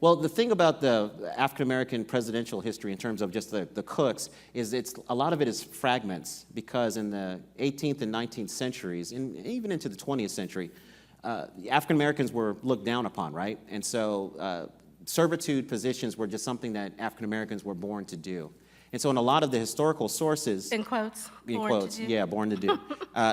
Well, the thing about the African-American presidential history in terms of just the cooks is a lot of it is fragments, because in the 18th and 19th centuries, and even into the 20th century, African-Americans were looked down upon, right? And so servitude positions were just something that African-Americans were born to do. And so in a lot of the historical sources... In quotes. In quotes, yeah, born to do.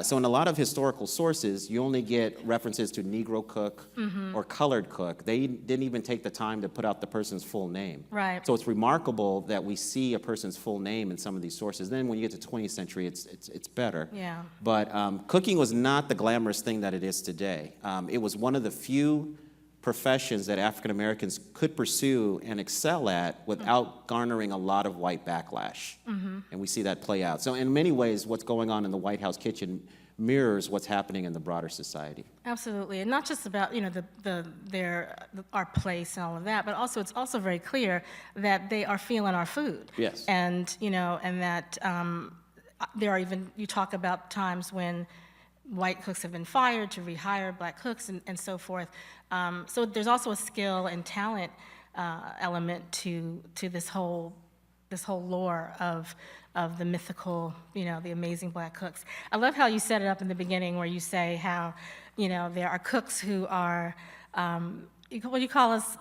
So in a lot of historical sources, you only get references to Negro cook or colored cook. They didn't even take the time to put out the person's full name. Right. So it's remarkable that we see a person's full name in some of these sources. Then when you get to 20th century, it's better. Yeah. But cooking was not the glamorous thing that it is today. It was one of the few professions that African Americans could pursue and excel at without garnering a lot of white backlash. And we see that play out. So in many ways, what's going on in the White House kitchen mirrors what's happening in the broader society. Absolutely, and not just about our place and all of that, but also it's also very clear that they are feeling our food. Yes. And and that there are even, you talk about times when white cooks have been fired to rehire black cooks and so forth. So there's also a skill and talent element to this whole lore of the mythical, the amazing black cooks. I love how you set it up in the beginning, where you say how, there are cooks who are, what do you call us,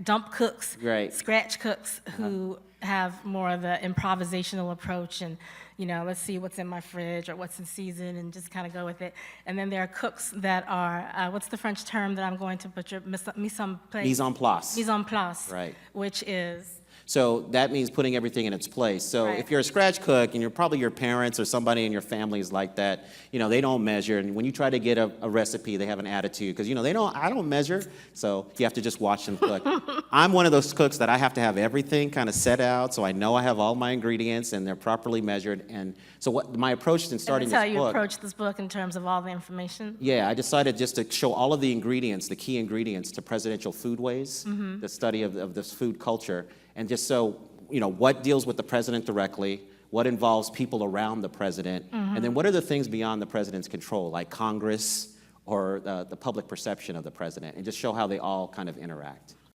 dump cooks? Right. Scratch cooks who have more of the improvisational approach and, let's see what's in my fridge or what's in season and just kind of go with it. And then there are cooks that are, what's the French term that I'm going to butcher? Mise en place. Mise en place. Mise en place. Right. Which is? So that means putting everything in its place. So Right. if you're a scratch cook, and probably your parents or somebody in your family is like that, they don't measure. And when you try to get a recipe, they have an attitude because, I don't measure. So you have to just watch them cook. I'm one of those cooks that I have to have everything kind of set out, so I know I have all my ingredients and they're properly measured. And so what my approach in starting this book... That's how you approach this book in terms of all the information? Yeah, I decided just to show all of the ingredients, the key ingredients to presidential foodways, the study of this food culture, and just so, what deals with the president directly, what involves people around the president, and then what are the things beyond the president's control, like Congress or the public perception of the president, and just show how they all kind of interact.